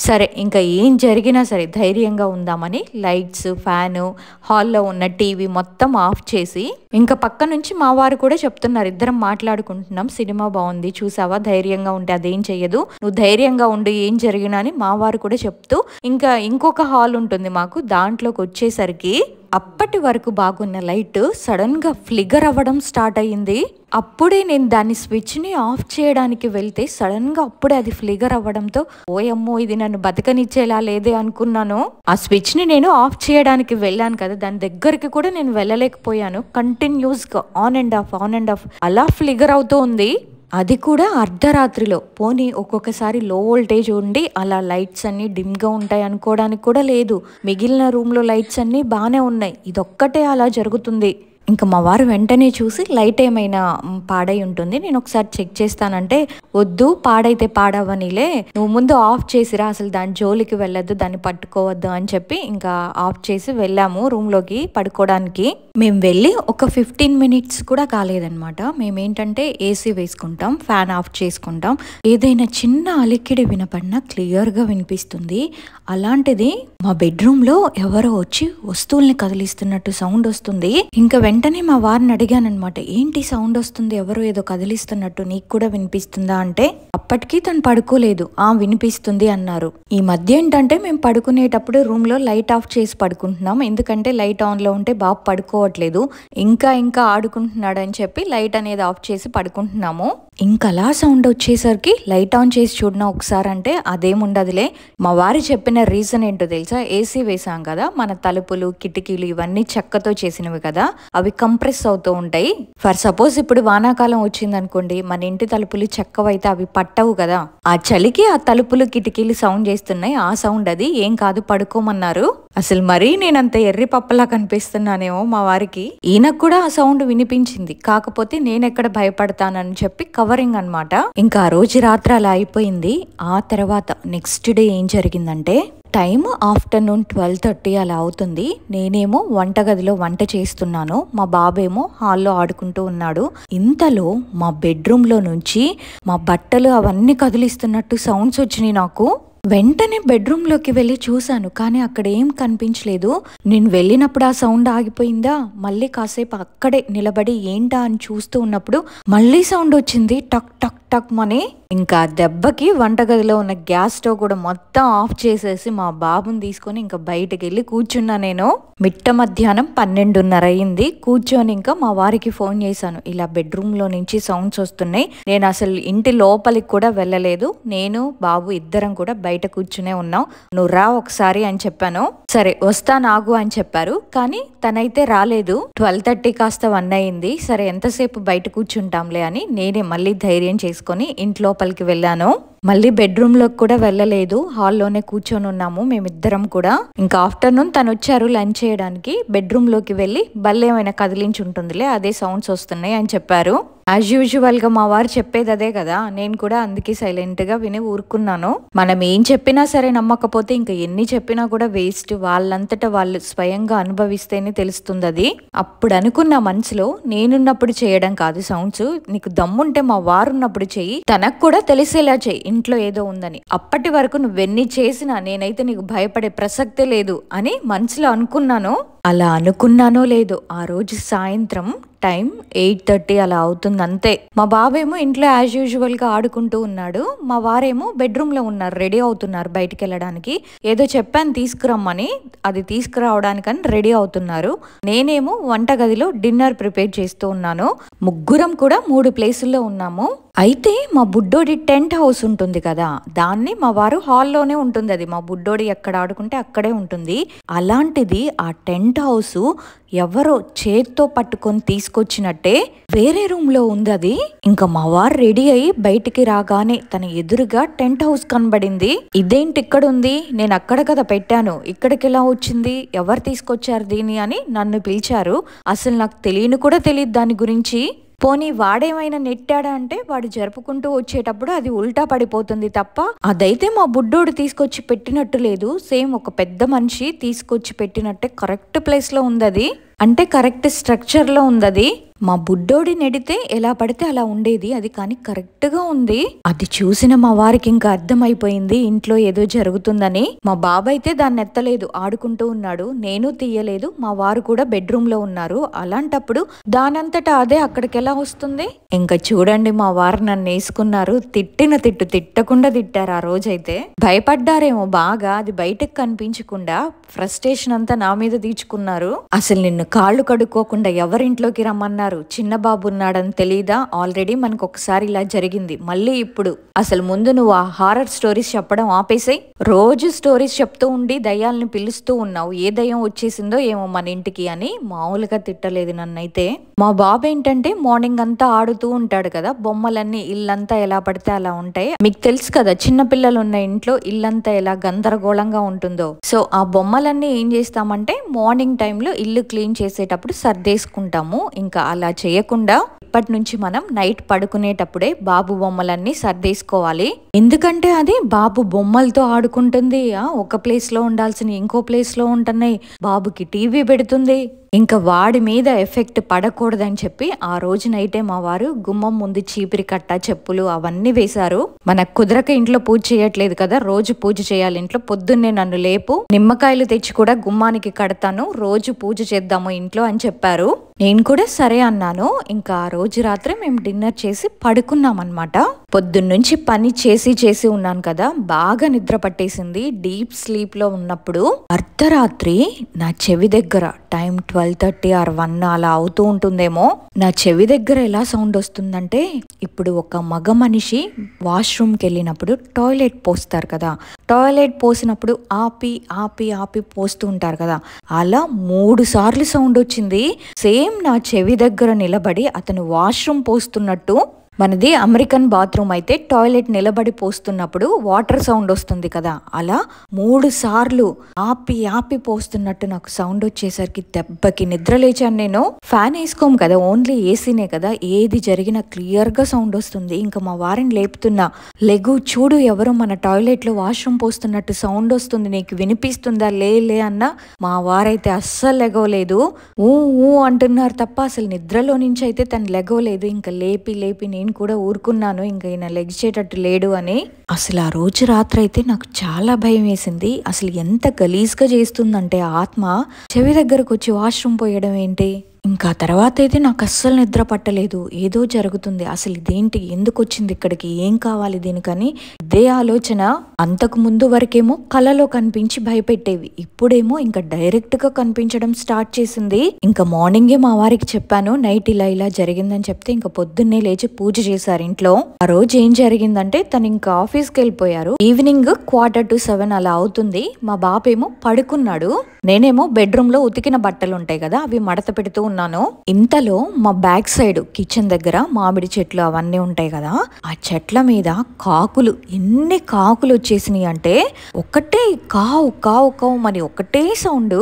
సరే ఇంకా ఏం జరిగినా సరే ధైర్యంగా ఉందామని లైట్స్, ఫ్యాను, హాల్లో ఉన్న టీవీ మొత్తం ఆఫ్ చేసి, ఇంకా పక్క నుంచి మా వారు కూడా చెప్తున్నారు, ఇద్దరం మాట్లాడుకుంటున్నాం, సినిమా బాగుంది చూసావా, ధైర్యంగా ఉంటే అదేం చెయ్యదు, నువ్వు ధైర్యంగా ఉండి ఏం జరిగినా అని మా వారు కూడా చెప్తూ, ఇంకా ఇంకొక హాల్ ఉంటుంది మాకు, దాంట్లోకి వచ్చేసరికి అప్పటి వరకు బాగున్న లైట్ సడన్ గా ఫ్లిగర్ అవ్వడం స్టార్ట్ అయ్యింది. అప్పుడే నేను దాన్ని స్విచ్ ని ఆఫ్ చేయడానికి వెళ్తే సడన్ గా అప్పుడే అది ఫ్లిగర్ అవ్వడంతో ఓయమ్మో ఇది నన్ను బతకనిచ్చేలా లేదే అనుకున్నాను. ఆ స్విచ్ ని నేను ఆఫ్ చేయడానికి వెళ్ళాను కదా, దాని దగ్గరికి కూడా నేను వెళ్ళలేకపోయాను. కంటిన్యూస్ గా ఆన్ అండ్ ఆఫ్ అలా ఫ్లిగర్ అవుతూ ఉంది. అది కూడా అర్ధరాత్రిలో. పోనీ ఒక్కొక్కసారి లో వోల్టేజ్ ఉండి అలా లైట్స్ అన్ని డిమ్ గా ఉంటాయి అనుకోవడానికి కూడా లేదు, మిగిలిన రూమ్ లో లైట్స్ అన్ని బాగానే ఉన్నాయి, ఇదొక్కటే అలా జరుగుతుంది. ఇంకా మా వారు వెంటనే చూసి లైట్ ఏమైనా పాడై ఉంటుంది, నేను ఒకసారి చెక్ చేస్తానంటే, వద్దు పాడైతే పాడవనిలే, నువ్వు ముందు ఆఫ్ చేసిరా, అసలు దాని జోలికి వెళ్ళొద్దు, దాన్ని పట్టుకోవద్దు అని చెప్పి ఇంకా ఆఫ్ చేసి వెళ్ళాము రూమ్లోకి పడుకోవడానికి. మేము వెళ్ళి ఒక 15 minutes కూడా కాలేదనమాట. మేమేంటంటే ఏసీ వేసుకుంటాం, ఫ్యాన్ ఆఫ్ చేసుకుంటాం, ఏదైనా చిన్న అలికిడి వినపడినా క్లియర్గా వినిపిస్తుంది. అలాంటిది మా బెడ్రూమ్లో ఎవరో వచ్చి వస్తువుల్ని కదిలిస్తున్నట్టు సౌండ్ వస్తుంది. ఇంకా వెంటనే మా వారిని అడిగానమాట, ఏంటి సౌండ్ వస్తుంది, ఎవరో ఏదో కదిలిస్తున్నట్టు, నీకు కూడా వినిపిస్తుందా అంటే అప్పటికీ తను పడుకోలేదు. వినిపిస్తుంది అన్నారు. ఈ మధ్య ఏంటంటే మేము పడుకునేటప్పుడు రూమ్ లో లైట్ ఆఫ్ చేసి పడుకుంటున్నాం, ఎందుకంటే లైట్ ఆన్ లో ఉంటే బాబు పడుకోవట్లేదు, ఇంకా ఆడుకుంటున్నాడు అని చెప్పి లైట్ అనేది ఆఫ్ చేసి పడుకుంటున్నాము. ఇంకా అలా సౌండ్ వచ్చేసరికి లైట్ ఆన్ చేసి చూడనా ఒకసారి అంటే అదేముండదులే. మా వారు చెప్పిన రీజన్ ఏంటో తెలుసా, ఏసీ వేసాం కదా, మన తలుపులు, కిటికీలు ఇవన్నీ చెక్కతో చేసినవి కదా, అవి కంప్రెస్ అవుతూ ఉంటాయి. ఫర్ సపోజ్ ఇప్పుడు వానాకాలం వచ్చింది అనుకోండి, మన ఇంటి తలుపులు చెక్కవైతే అవి పట్టవు కదా, ఆ చలికి ఆ తలుపులు, కిటికీలు సౌండ్ చేస్తున్నాయి, ఆ సౌండ్ అది, ఏం కాదు పడుకోమన్నారు. అసలు మరీ నేనంత ఎర్రి పప్పలా కనిపిస్తున్నానేమో మా వారికి. ఈయనకు కూడా ఆ సౌండ్ వినిపించింది, కాకపోతే నేనెక్కడ భయపడతానని చెప్పి కవరింగ్ అనమాట. ఇంకా ఆ రోజు రాత్రి అలా అయిపోయింది. ఆ తర్వాత నెక్స్ట్ డే ఏం జరిగిందంటే, టైం ఆఫ్టర్నూన్ 12:30 అలా అవుతుంది. నేనేమో వంటగదిలో వంట చేస్తున్నాను, మా బాబేమో హాల్లో ఆడుకుంటూ ఉన్నాడు. ఇంతలో మా బెడ్రూమ్ లో నుంచి మా బట్టలు అవన్నీ కదిలిస్తున్నట్టు సౌండ్స్ వచ్చినాయి నాకు. వెంటనే బెడ్రూమ్లోకి వెళ్ళి చూశాను, కానీ అక్కడ ఏం కనిపించలేదు. నేను వెళ్ళినప్పుడు ఆ సౌండ్ ఆగిపోయిందా, మళ్ళీ కాసేపు అక్కడే నిలబడి ఏంటా అని చూస్తూ ఉన్నప్పుడు మళ్ళీ సౌండ్ వచ్చింది, టక్ టక్ టక్ మని. ఇంకా దెబ్బకి వంటగదిలో ఉన్న గ్యాస్ స్టవ్ కూడా మొత్తం ఆఫ్ చేసేసి మా బాబుని తీసుకొని ఇంకా బయటకు వెళ్ళి కూర్చున్నా. నేను మిట్ట మధ్యాహ్నం 12:30 అయింది. కూర్చొని ఇంకా మా వారికి ఫోన్ చేశాను, ఇలా బెడ్రూమ్ లో నుంచి సౌండ్స్ వస్తున్నాయి, నేను అసలు ఇంటి లోపలికి కూడా వెళ్ళలేదు, నేను బాబు ఇద్దరం కూడా బయట కూర్చునే ఉన్నాం, నువ్వు రా ఒకసారి అని చెప్పాను. సరే వస్తా నాగు అని చెప్పారు, కానీ తనైతే రాలేదు. 12:30 కాస్త 1 అయింది. సరే ఎంతసేపు బయట కూర్చుంటాంలే అని నేనే మళ్ళీ ధైర్యం చేసుకొని ఇంట్లోపలికి వెళ్ళాను. మళ్ళీ బెడ్రూమ్ లోకి కూడా వెళ్ళలేదు, హాల్లోనే కూర్చొని ఉన్నాము మేమిద్దరం కూడా. ఇంకా ఆఫ్టర్నూన్ తను వచ్చారు లంచ్ చేయడానికి. బెడ్రూమ్ లోకి వెళ్ళి బల్లేమైనా కదిలించి ఉంటుందిలే, అదే సౌండ్స్ వస్తున్నాయి అని చెప్పారు. యాజ్ యూజువల్ గా మా వారు చెప్పేది అదే కదా, నేను కూడా అందుకే సైలెంట్ గా విని ఊరుకున్నాను. మనం ఏం చెప్పినా సరే నమ్మకపోతే ఇంకా ఎన్ని చెప్పినా కూడా వేస్ట్, వాళ్ళంతటా వాళ్ళు స్వయంగా అనుభవిస్తేనే తెలుస్తుంది అది. అప్పుడు అనుకున్న మనసులో, నేనున్నప్పుడు చేయడం కాదు సౌండ్స్, నీకు దమ్ముంటే మా వారు ఉన్నప్పుడు చెయ్యి, తనకు కూడా తెలిసేలా చెయ్యి ఇంట్లో ఏదో ఉందని, అప్పటి వరకు నువ్వెన్ని చేసినా నేనైతే నీకు భయపడే ప్రసక్తే లేదు అని మనసులో అనుకున్నాను. అలా అనుకున్నానో లేదో ఆ రోజు సాయంత్రం టైం 8:30 అలా అవుతుంది అంతే. మా బాబేమో ఇంట్లో యాజ్ యూజువల్ గా ఆడుకుంటూ ఉన్నాడు, మా వారేమో బెడ్రూమ్ లో ఉన్నారు, రెడీ అవుతున్నారు బయటికి వెళ్ళడానికి. ఏదో చెప్పాను తీసుకురమ్మని, అది తీసుకురావడానికని రెడీ అవుతున్నారు. నేనేమో వంటగదిలో డిన్నర్ ప్రిపేర్ చేస్తూ ఉన్నాను. ముగ్గురం కూడా 3 ప్లేసుల్లో ఉన్నాము. అయితే మా బుడ్డోడి టెంట్ హౌస్ ఉంటుంది కదా, దాన్ని మా వారు హాల్లోనే ఉంటుంది, అది మా బుడ్డోడి ఎక్కడ ఆడుకుంటే అక్కడే ఉంటుంది. అలాంటిది ఆ టెంట్ హౌస్ ఎవరో చేత్తో పట్టుకొని తీసుకొచ్చినట్టే వేరే రూమ్ లో ఉంది అది. ఇంకా మా వారు రెడీ అయ్యి బయటికి రాగానే తన ఎదురుగా టెంట్ హౌస్ కనబడింది. ఇదేంటి ఇక్కడ ఉంది, నేను అక్కడ కదా పెట్టాను, ఇక్కడికి ఎలా వచ్చింది, ఎవరు తీసుకొచ్చారు దీన్ని అని నన్ను పిలిచారు. అసలు నాకు తెలియని కూడా తెలియదు దాని గురించి. పోనీ వాడేమైనా నెట్టాడా అంటే, వాడు జరుపుకుంటూ వచ్చేటప్పుడు అది ఉల్టా పడిపోతుంది తప్ప, అదైతే మా బుడ్డోడు తీసుకొచ్చి పెట్టినట్టు లేదు. సేమ్ ఒక పెద్ద మనిషి తీసుకొచ్చి పెట్టినట్టే కరెక్ట్ ప్లేస్ లో ఉంది అది, అంటే కరెక్ట్ స్ట్రక్చర్ లో ఉంది అది. మా బుడ్డోడి నెడితే ఎలా పడితే అలా ఉండేది అది, కానీ కరెక్ట్ గా ఉంది. అది చూసిన మా వారికి ఇంకా అర్థమైపోయింది ఇంట్లో ఏదో జరుగుతుందని. మా బాబు అయితే దాన్ని ఎత్తలేదు, ఆడుకుంటూ ఉన్నాడు, నేను తీయలేదు, మా వారు కూడా బెడ్రూమ్ లో ఉన్నారు. అలాంటప్పుడు దానంతటా అదే అక్కడికి ఎలా వస్తుంది? ఇంకా చూడండి మా వారు నన్ను వేసుకున్నారు, తిట్టిన తిట్టు తిట్టకుండా తిట్టారు. ఆ రోజైతే భయపడ్డారేమో బాగా, అది బయటకు కనిపించకుండా ఫ్రస్ట్రేషన్ అంతా నా మీద తీర్చుకున్నారు. అసలు నిన్ను కాళ్ళు కడుక్కోకుండా ఎవరింట్లోకి రమ్మన్నారు, చిన్న బాబు ఉన్నాడని తెలీదా, ఆల్రెడీ మనకు ఒకసారి ఇలా జరిగింది, మళ్ళీ ఇప్పుడు అసలు ముందు నువ్వు ఆ హారర్ స్టోరీస్ చెప్పడం ఆపేసాయి. రోజు స్టోరీస్ చెప్తూ ఉండి దయ్యాలను పిలుస్తూ ఉన్నావు, ఏ దయ్యం వచ్చేసిందో ఏమో మన ఇంటికి అని మామూలుగా తిట్టలేదు నన్నైతే. మా బాబు ఏంటంటే మార్నింగ్ అంతా ఆడుతూ ఉంటాడు కదా, బొమ్మలన్నీ ఇల్లంతా ఎలా పడితే అలా ఉంటాయి, మీకు తెలుసు కదా చిన్న పిల్లలు ఉన్న ఇంట్లో ఇల్లంతా ఎలా గందరగోళంగా ఉంటుందో. సో ఆ బొమ్మలన్నీ ఏం చేస్తామంటే మార్నింగ్ టైంలో ఇల్లు క్లీన్ చేసేటప్పుడు సర్దేసుకుంటాము. ఇంకా అలా చేయకుండా ఇప్పటి నుంచి మనం నైట్ పడుకునేటప్పుడే బాబు బొమ్మలన్నీ సర్దేసుకోవాలి. ఎందుకంటే అది బాబు బొమ్మలతో ఆడుకుంటుంది, ఒక ప్లేస్ లో ఉండాల్సిన ఇంకో ప్లేస్ లో ఉంటున్నాయి, బాబుకి టీవీ పెడుతుంది, ఇంకా వాడి మీద ఎఫెక్ట్ పడకూడదని చెప్పి ఆ రోజు నైటే మా వారు గుమ్మం ముందు చీపిరి కట్ట, చెప్పులు అవన్నీ వేశారు. మనకు కుదరక ఇంట్లో పూజ చేయట్లేదు కదా, రోజు పూజ చేయాలి ఇంట్లో, పొద్దున్నే నన్ను లేపు, నిమ్మకాయలు తెచ్చి కూడా గుమ్మానికి కడతాను, రోజు పూజ చేద్దాము ఇంట్లో అని చెప్పారు. నేను కూడా సరే అన్నాను. ఇంకా ఆ రోజు రాత్రి మేము డిన్నర్ చేసి పడుకున్నాం అన్నమాట. పొద్దున్నుంచి పని చేసి ఉన్నాను కదా, బాగా నిద్ర పట్టేసింది. డీప్ స్లీప్ లో ఉన్నప్పుడు అర్ధరాత్రి నా చెవి దగ్గర టైం 12:30 or 1 అలా అవుతూ ఉంటుందేమో, నా చెవి దగ్గర ఎలా సౌండ్ వస్తుందంటే, ఇప్పుడు ఒక మగ మనిషి వాష్రూమ్కి వెళ్ళినప్పుడు టాయిలెట్ పోస్తారు కదా, టాయిలెట్ పోసినప్పుడు ఆపి ఆపి ఆపి పోస్తూ ఉంటారు కదా, అలా 3 సార్లు సౌండ్ వచ్చింది. సేమ్ నా చెవి దగ్గర నిలబడి అతను వాష్రూమ్ పోస్తున్నట్టు. మనది అమెరికన్ బాత్రూమ్ అయితే టాయిలెట్ నిలబడి పోస్తున్నప్పుడు వాటర్ సౌండ్ వస్తుంది కదా, అలా 3 సార్లు ఆపి ఆపి పోస్తున్నట్టు నాకు సౌండ్ వచ్చేసరికి దెబ్బకి నిద్ర లేచాను నేను. ఫ్యాన్ వేసుకోము కదా, ఓన్లీ ఏసీనే కదా, ఏది జరిగినా క్లియర్ గా సౌండ్ వస్తుంది. ఇంకా మా వారిని లేపుతున్నా, లెగు చూడు ఎవరో మన టాయిలెట్ లో వాష్రూమ్ పోస్తున్నట్టు సౌండ్ వస్తుంది, నీకు వినిపిస్తుందా? లే లే అన్నా మా వారైతే అస్సలు లెగవలేదు. ఊ ఊ అంటున్నారు తప్ప అసలు నిద్రలో నుంచి అయితే తను లెగవలేదు. ఇంకా లేపి లేపి నేను కూడా ఊరుకున్నాను, ఇంకా ఈయన లెగిచేటట్టు లేడు అని. అసలు ఆ రోజు రాత్రి అయితే నాకు చాలా భయం వేసింది. అసలు ఎంత గలీజ్గా చేస్తుందంటే ఆత్మ, చెవి దగ్గరకు వచ్చి వాష్రూమ్ పోయడం ఏంటి. ఇంకా తర్వాత అయితే నాకు అస్సలు నిద్ర పట్టలేదు. ఏదో జరుగుతుంది, అసలు ఇదేంటి, ఎందుకు వచ్చింది ఇక్కడికి, ఏం కావాలి దీనికని ఇదే ఆలోచన. అంతకు ముందు వరకేమో కలలో కనిపించి భయపెట్టేవి, ఇప్పుడేమో ఇంకా డైరెక్ట్ గా కనిపించడం స్టార్ట్ చేసింది. ఇంకా మార్నింగే మా వారికి చెప్పాను నైట్ ఇలా ఇలా జరిగిందని చెప్తే ఇంకా పొద్దున్నే లేచి పూజ చేశారు ఇంట్లో. ఆ రోజు ఏం జరిగిందంటే తను ఇంకా ఆఫీస్కి వెళ్ళిపోయారు. ఈవినింగ్ 6:45 అలా అవుతుంది. మా బాబేమో పడుకున్నాడు, నేనేమో బెడ్రూమ్ లో ఉతికిన బట్టలు ఉంటాయి కదా అవి మడత పెడుతూ ఉన్నాను. ఇంతలో మా బ్యాక్ సైడ్ కిచెన్ దగ్గర మామిడి చెట్లు అవన్నీ ఉంటాయి కదా, ఆ చెట్ల మీద కాకులు, ఎన్ని కాకులు వచ్చేసినాయి అంటే ఒకటే కావు కావు కావు మరి ఒకటే సౌండ్.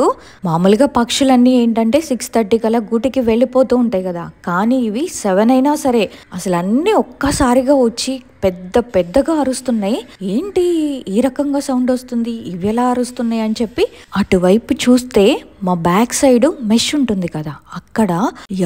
మామూలుగా పక్షులన్నీ ఏంటంటే 6:30 కల్లా గూటికి వెళ్ళిపోతూ ఉంటాయి కదా, కానీ ఇవి 7 అయినా సరే అసలు అన్ని ఒక్కసారిగా వచ్చి పెద్ద పెద్దగా అరుస్తున్నాయి. ఏంటి ఈ రకంగా సౌండ్ వస్తుంది, ఇవి ఎలా అరుస్తున్నాయి అని చెప్పి అటువైపు చూస్తే మా బ్యాక్ సైడ్ మెష్ ఉంటుంది కదా, అక్కడ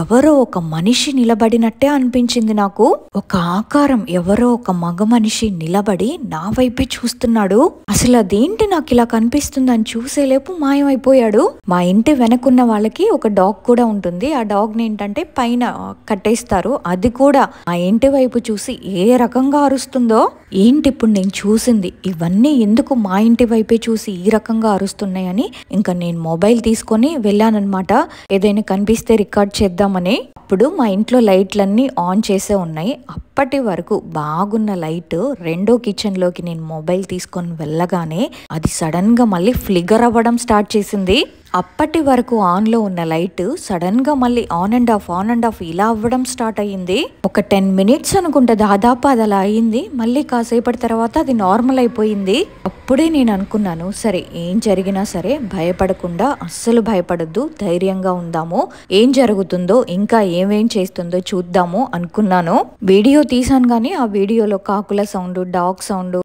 ఎవరో ఒక మనిషి నిలబడినట్టే అనిపించింది నాకు. ఒక ఆకారం, ఎవరో ఒక మగ మనిషి నిలబడి నా వైపే చూస్తున్నాడు. అసలు అదేంటి నాకు ఇలా కనిపిస్తుంది అని చూసేలేపు మాయమైపోయాడు. మా ఇంటి వెనకున్న వాళ్ళకి ఒక డాగ్ కూడా ఉంటుంది. ఆ డాగ్ ని ఏంటంటే పైన కట్టేస్తారు, అది కూడా ఆ ఇంటి వైపు చూసి ఏ రకంగా అరుస్తుందో. ఏంటి ఇప్పుడు నేను చూసింది, ఇవన్నీ ఎందుకు మా ఇంటి వైపే చూసి ఈ రకంగా అరుస్తున్నాయని ఇంకా నేను మొబైల్ తీసుకొని వెళ్ళానన్నమాట, ఏదైనా కనిపిస్తే రికార్డ్ చేద్దామని. అప్పుడు మా ఇంట్లో లైట్లన్నీ ఆన్ చేసే ఉన్నాయి. అప్పటి వరకు బాగున్న లైట్ రెండో కిచెన్ లోకి నేను మొబైల్ తీసుకొని వెళ్ళగానే అది సడన్ గా మళ్ళీ ఫ్లిగర్ అవ్వడం స్టార్ట్ చేసింది. అప్పటి వరకు ఆన్ లో ఉన్న లైట్ సడన్ గా మళ్ళీ ఆన్ అండ్ ఆఫ్ ఇలా అవ్వడం స్టార్ట్ అయ్యింది. ఒక 10 minutes అనుకుంటా దాదాపు అది అలా అయ్యింది. మళ్ళీ కాసేపటి తర్వాత అది నార్మల్ అయిపోయింది. అప్పుడే నేను అనుకున్నాను, సరే ఏం జరిగినా సరే భయపడకుండా, అస్సలు భయపడద్దు, ధైర్యంగా ఉందాము, ఏం జరుగుతుందో ఇంకా ఏమేం చేస్తుందో చూద్దాము అనుకున్నాను. వీడియో తీసాను కానీ ఆ వీడియోలో కాకుల సౌండ్, డాగ్ సౌండ్,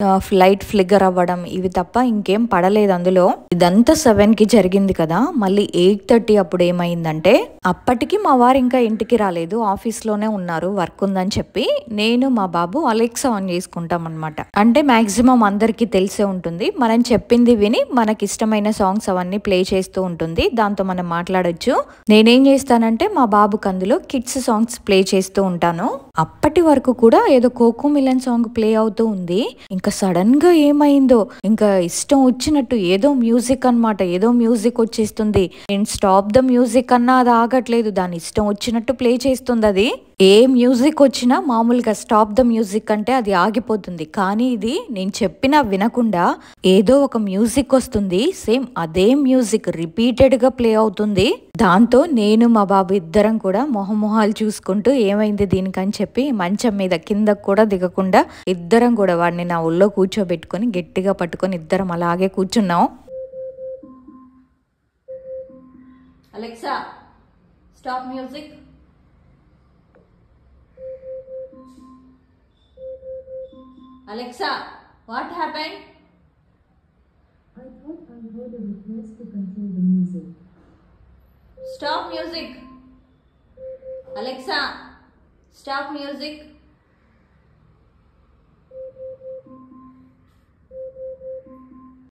లైట్ ఫ్లిగర్ అవ్వడం ఇవి తప్ప ఇంకేం పడలేదు అందులో. ఇదంతా 7కి జరిగింది కదా. మళ్ళీ 8:30 అప్పుడు ఏమైందంటే, అప్పటికి మా వారు ఇంకా ఇంటికి రాలేదు, ఆఫీస్ లోనే ఉన్నారు, వర్క్ ఉందని చెప్పి. నేను మా బాబు అలెక్సా ఆన్ చేసుకుంటాం అనమాట. అంటే మాక్సిమం అందరికి తెలిసే ఉంటుంది, మనం చెప్పింది విని మనకి ఇష్టమైన సాంగ్స్ అవన్నీ ప్లే చేస్తూ ఉంటుంది, దాంతో మనం మాట్లాడొచ్చు. నేనేం చేస్తానంటే మా బాబుకి అందులో కిడ్స్ సాంగ్స్ ప్లే చేస్తూ ఉంటాను. అప్పటి వరకు కూడా ఏదో కోకో మిలన్ సాంగ్ ప్లే అవుతూ ఉంది. ఇంకా సడన్ గా ఏమైందో, ఇంకా ఇష్టం వచ్చినట్టు ఏదో మ్యూజిక్ అన్నమాట, ఏదో మ్యూజిక్ వచ్చేస్తుంది. నేను స్టాప్ ద మ్యూజిక్ అన్నా అది ఆగట్లేదు, దాని ఇష్టం వచ్చినట్టు ప్లే చేస్తుంది. అది ఏ మ్యూజిక్ వచ్చినా మామూలుగా స్టాప్ ద మ్యూజిక్ అంటే అది ఆగిపోతుంది, కానీ ఇది నేను చెప్పినా వినకుండా ఏదో ఒక మ్యూజిక్ వస్తుంది, సేమ్ అదే మ్యూజిక్ రిపీటెడ్ గా ప్లే అవుతుంది. దాంతో నేను మా బాబు ఇద్దరం కూడా మొహమొహాలు చూసుకుంటూ ఏమైంది దీనికని చెప్పి మంచం మీద కిందకు కూడా దిగకుండా ఇద్దరం కూడా వాడిని నా ఒళ్ళో కూర్చోబెట్టుకొని గట్టిగా పట్టుకొని ఇద్దరం అలాగే కూర్చున్నాం. Alexa, stop music. Alexa, what happened? I thought I heard a request to control the music. Stop music. Alexa, stop music.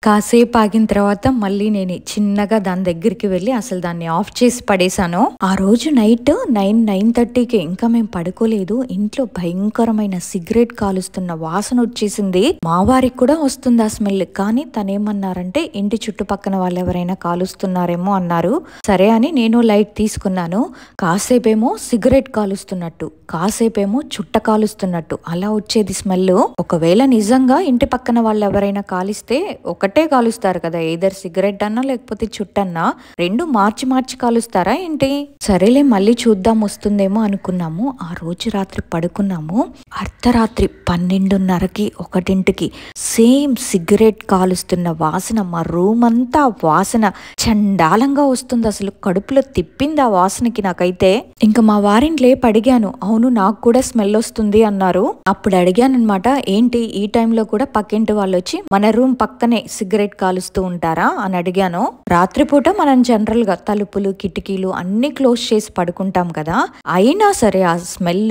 కాసేపు ఆగిన తర్వాత మళ్ళీ నేను చిన్నగా దాని దగ్గరికి వెళ్ళి అసలు దాన్ని ఆఫ్ చేసి పడేశాను. ఆ రోజు నైట్ 9:30కి ఇంకా మేము పడుకోలేదు. ఇంట్లో భయంకరమైన సిగరెట్ కాలుస్తున్న వాసన వచ్చేసింది. మా వారికి కూడా వస్తుంది ఆ స్మెల్. కానీ తనేమన్నారంటే ఇంటి చుట్టుపక్కన వాళ్ళు ఎవరైనా కాలుస్తున్నారేమో అన్నారు. సరే అని నేను లైట్ తీసుకున్నాను. కాసేపేమో సిగరెట్ కాలుస్తున్నట్టు, కాసేపేమో చుట్ట కాలుస్తున్నట్టు అలా వచ్చేది స్మెల్. ఒకవేళ నిజంగా ఇంటి పక్కన వాళ్ళు ఎవరైనా కాలిస్తే ఒకటే కాలుస్తారు కదా, ఏదర్ సిగరెట్ అన్నా లేకపోతే చుట్టన్నా, రెండు మార్చి మార్చి కాలుస్తారా ఏంటి? సరేలే మళ్ళీ చూద్దాం వస్తుందేమో అనుకున్నాము. ఆ రోజు రాత్రి పడుకున్నాము. అర్ధరాత్రి 12:30కి 1కి సేమ్ సిగరెట్ కాలుస్తున్న వాసన, మా రూమ్ అంతా వాసన చండాలంగా వస్తుంది. అసలు కడుపులో తిప్పింది ఆ వాసనకి నాకైతే. ఇంకా మా వారిని లేపి అడిగాను, అవును నాకు కూడా స్మెల్ వస్తుంది అన్నారు. అప్పుడు అడిగాను అనమాట, ఏంటి ఈ టైంలో కూడా పక్కింటి వాళ్ళు వచ్చి మన రూమ్ పక్కనే సిగరెట్ కాలుస్తూ ఉంటారా అని అడిగాను. రాత్రిపూట మనం జనరల్ గా తలుపులు కిటికీలు అన్ని క్లోజ్ చేసి పడుకుంటాం కదా, అయినా సరే ఆ స్మెల్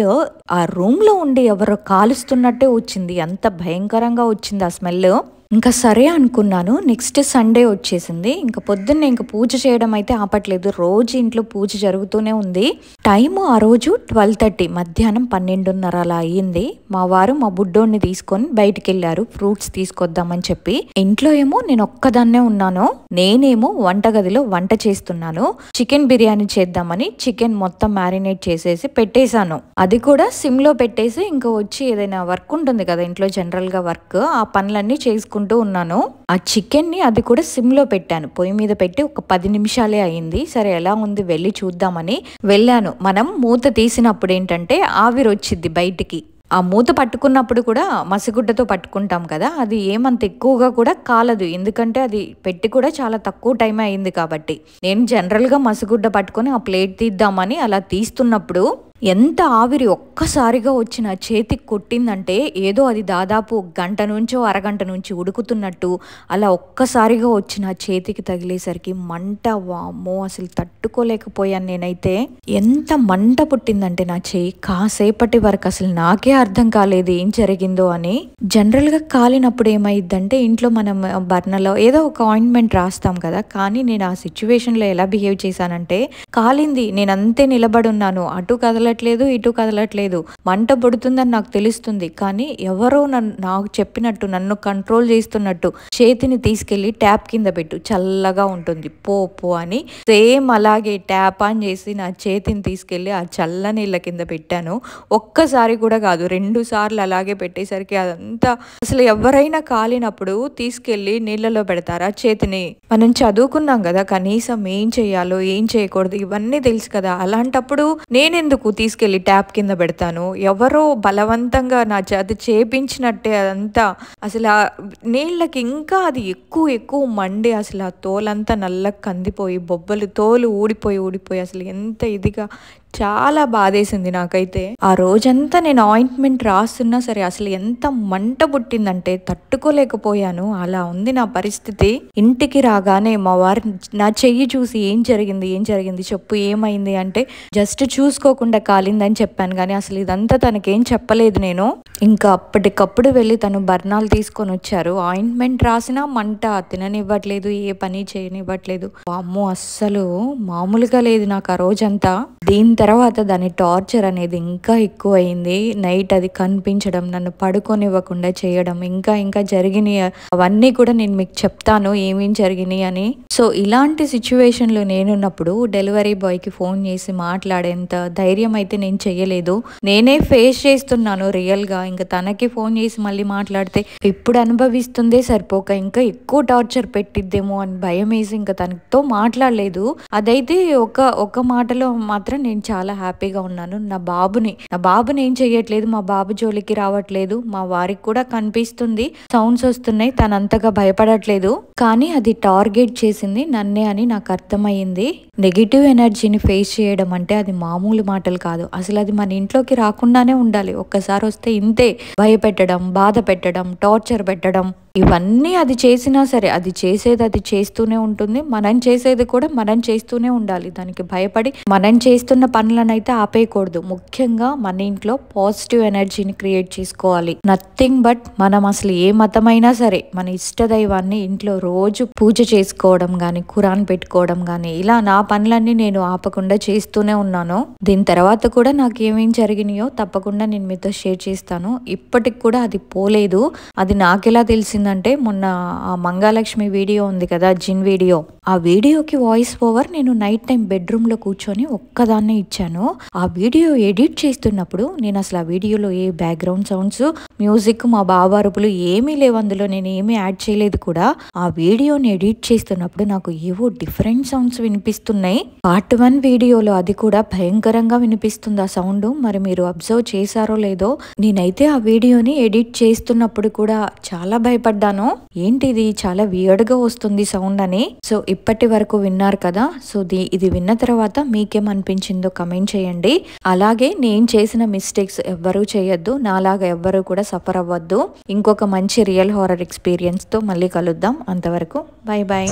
ఆ రూమ్ లో ఉండి ఎవరో కాలుస్తున్నట్టే వచ్చింది. అంత భయంకరంగా వచ్చింది ఆ స్మెల్. ఇంకా సరే అనుకున్నాను. నెక్స్ట్ సండే వచ్చేసింది. ఇంకా పొద్దున్నే ఇంకా పూజ చేయడం అయితే ఆపట్లేదు. రోజు ఇంట్లో పూజ జరుగుతూనే ఉంది. టైము ఆ రోజు 12:30, మధ్యాహ్నం 12:30 అలా అయ్యింది. మా వారు మా బుడ్డోడిని తీసుకొని బయటికి వెళ్ళారు ఫ్రూట్స్ తీసుకొద్దామని చెప్పి. ఇంట్లో ఏమో నేను ఒక్కదాన్నే ఉన్నాను. నేనేమో వంటగదిలో వంట చేస్తున్నాను. చికెన్ బిర్యానీ చేద్దామని చికెన్ మొత్తం మ్యారినేట్ చేసేసి పెట్టేశాను. అది కూడా సిమ్ లో పెట్టేసి ఇంకా వచ్చి ఏదైనా వర్క్ ఉంటుంది కదా ఇంట్లో జనరల్ గా వర్క్, ఆ పనులన్నీ చేసుకుంటూ ఉన్నాను. ఆ చికెన్ ని అది కూడా సిమ్ లో పెట్టాను. పొయ్యి మీద పెట్టి ఒక 10 నిమిషాలే అయింది. సరే ఎలా ఉంది వెళ్ళి చూద్దామని వెళ్ళాను. మనం మూత తీసినప్పుడు ఏంటంటే ఆవిరి వచ్చింది బయటికి. ఆ మూత పట్టుకున్నప్పుడు కూడా మసిగుడ్డతో పట్టుకుంటాం కదా, అది ఏమంత ఎక్కువగా కూడా కాలదు. ఎందుకంటే అది పెట్టి కూడా చాలా తక్కువ టైం అయింది కాబట్టి. నేను జనరల్గా మసిగుడ్డ పట్టుకొని ఆ ప్లేట్ తీద్దామని అలా తీస్తున్నప్పుడు ఎంత ఆవిరి ఒక్కసారిగా వచ్చి నా చేతికి కొట్టిందంటే, ఏదో అది దాదాపు గంట నుంచో అరగంట నుంచి ఉడుకుతున్నట్టు అలా ఒక్కసారిగా వచ్చి నా చేతికి తగిలేసరికి మంట, వామ్మో అసలు తట్టుకోలేకపోయాను నేనైతే. ఎంత మంట పుట్టిందంటే నా చేయి, కాసేపటి వరకు అసలు నాకే అర్థం కాలేదు ఏం జరిగిందో అని. జనరల్గా కాలినప్పుడు ఏమైందంటే ఇంట్లో మనం బర్నలో ఏదో ఒక ఆయింట్మెంట్ రాస్తాం కదా, కానీ నేను ఆ సిచ్యువేషన్లో ఎలా బిహేవ్ చేశానంటే, కాలింది, నేను అంతే నిలబడి ఉన్నాను, అటు కదలట్లేదు ఇటు కదలట్లేదు, మంట పుడుతుందని నాకు తెలుస్తుంది, కానీ ఎవరో నాకు చెప్పినట్టు నన్ను కంట్రోల్ చేస్తున్నట్టు చేతిని తీసుకెళ్లి ట్యాప్ కింద పెట్టు చల్లగా ఉంటుంది పో అని సేమ్ అలాగే ట్యాప్ ఆన్ చేసి నా చేతిని తీసుకెళ్లి ఆ చల్ల నీళ్ళ కింద పెట్టాను. ఒక్కసారి కూడా కాదు, 2 సార్లు అలాగే పెట్టేసరికి అదంతా అసలు ఎవరైనా కాలినప్పుడు తీసుకెళ్లి నీళ్ళలో పెడతారా చేతిని? మనం చదువుకున్నాం కదా కనీసం ఏం చేయాలో ఏం చేయకూడదు ఇవన్నీ తెలుసు కదా, అలాంటప్పుడు నేనెందుకు తీసుకెళ్లి ట్యాప్ కింద పెడతాను? ఎవరో బలవంతంగా నా చేత చేపించినట్టే అదంతా. అసలు ఆ నీళ్ళకి ఇంకా అది ఎక్కువ మండి అసలు ఆ తోలంతా నల్లగా కందిపోయి బొబ్బలు తోలు ఊడిపోయి అసలు ఎంత ఇదిగా చాలా బాధేసింది నాకైతే. ఆ రోజంతా నేను ఆయింట్మెంట్ రాస్తున్నా సరే అసలు ఎంత మంట పుట్టిందంటే తట్టుకోలేకపోయాను. అలా ఉంది నా పరిస్థితి. ఇంటికి రాగానే మా వారు నా చెయ్యి చూసి ఏం జరిగింది చెప్పు ఏమైంది అంటే, జస్ట్ చూసుకోకుండా కాలిందని చెప్పాను, కానీ అసలు ఇదంతా తనకేం చెప్పలేదు నేను. ఇంకా అప్పటికప్పుడు వెళ్ళి తను బర్నాలు తీసుకొని వచ్చారు. ఆయింట్మెంట్ రాసినా మంట తిననివ్వట్లేదు, ఏ పని చేయనివ్వట్లేదు. అమ్మో అస్సలు మామూలుగా లేదు నాకు ఆ రోజంతా. దీని తర్వాత దాని టార్చర్ అనేది ఇంకా ఎక్కువ అయింది. నైట్ అది కనిపించడం, నన్ను పడుకోనివ్వకుండా చేయడం, ఇంకా జరిగినాయి అవన్నీ కూడా నేను మీకు చెప్తాను ఏమేం జరిగినాయి అని. సో ఇలాంటి సిచ్యువేషన్లో నేనున్నప్పుడు డెలివరీ బాయ్కి ఫోన్ చేసి మాట్లాడేంత ధైర్యం అయితే నేను చెయ్యలేదు. నేనే ఫేస్ చేస్తున్నాను రియల్గా. ఇంకా తనకి ఫోన్ చేసి మళ్ళీ మాట్లాడితే ఇప్పుడు అనుభవిస్తుందే సరిపోక ఇంకా ఎక్కువ టార్చర్ పెట్టిద్దేమో అని భయం వేసి ఇంకా తనతో మాట్లాడలేదు. అదైతే ఒక మాటలో మాత్రం నేను చాలా హ్యాపీగా ఉన్నాను. నా బాబుని ఏం చెయ్యట్లేదు, మా బాబు జోలికి రావట్లేదు, మా వారికి కూడా కనిపిస్తుంది సౌండ్స్ వస్తున్నాయి, తనంతగా భయపడట్లేదు, కానీ అది టార్గెట్ చేసింది నన్నే అని నాకు అర్థమయ్యింది. నెగిటివ్ ఎనర్జీని ఫేస్ చేయడం అంటే అది మామూలు మాటలు కాదు. అసలు అది మన ఇంట్లోకి రాకుండానే ఉండాలి. ఒక్కసారి వస్తే ఇంతే భయపెట్టడం, బాధ పెట్టడం, టార్చర్ పెట్టడం, ఇవన్నీ అది చేసినా సరే అది చేసేది అది చేస్తూనే ఉంటుంది. మనం చేసేది కూడా మనం చేస్తూనే ఉండాలి. దానికి భయపడి మనం చేస్తున్న పనులనైతే ఆపేయకూడదు. ముఖ్యంగా మన ఇంట్లో పాజిటివ్ ఎనర్జీని క్రియేట్ చేసుకోవాలి. నథింగ్ బట్ మనం అసలు ఏ మతమైనా సరే మన ఇష్ట దైవాన్ని ఇంట్లో రోజు పూజ చేసుకోవడం గాని, ఖురాన్ పెట్టుకోవడం గాని, ఇలా నా పనులన్నీ నేను ఆపకుండా చేస్తూనే ఉన్నాను. దీని తర్వాత కూడా నాకు ఏమేం జరిగినాయో తప్పకుండా నేను మీతో షేర్ చేస్తాను. ఇప్పటికి కూడా అది పోలేదు. అది నాకెలా తెలిసిందంటే, మొన్న ఆ మంగాలక్ష్మి వీడియో ఉంది కదా, జిన్ వీడియో, ఆ వీడియోకి వాయిస్ ఓవర్ నేను నైట్ టైం బెడ్రూమ్ లో కూర్చొని ఒక్కదాన్నే ఇచ్చానో ఆ వీడియో ఎడిట్ చేస్తున్నప్పుడు నేను అసలు ఆ వీడియోలో ఏ బ్యాక్గ్రౌండ్ సౌండ్స్, మ్యూజిక్, మా బావ అరుపులు ఏమీ లేవు. అందులో నేను ఏమీ యాడ్ చేయలేదు కూడా. ఆ వీడియోని ఎడిట్ చేస్తున్నప్పుడు నాకు ఏవో డిఫరెంట్ సౌండ్స్ వినిపిస్తున్నాయి. పార్ట్ 1 వీడియోలో అది కూడా భయంకరంగా వినిపిస్తుంది ఆ సౌండ్. మరి మీరు అబ్జర్వ్ చేశారో లేదో, నేనైతే ఆ వీడియోని ఎడిట్ చేస్తున్నప్పుడు కూడా చాలా భయపడ్డాను. ఏంటిది చాలా వియర్డ్ గా వస్తుంది సౌండ్ అని. సో ఇప్పటి వరకు విన్నారు కదా. సో ఇది విన్న తర్వాత మీకేమనిపించిందో కమెంట్ చేయండి. అలాగే నేను చేసిన మిస్టేక్స్ ఎవ్వరూ చేయొద్దు, నాలాగా ఎవ్వరూ కూడా సఫర్ అవ్వద్దు. ఇంకొక మంచి రియల్ హారర్ ఎక్స్పీరియన్స్ తో మళ్ళీ కలుద్దాం. అంతవరకు బై బాయ్.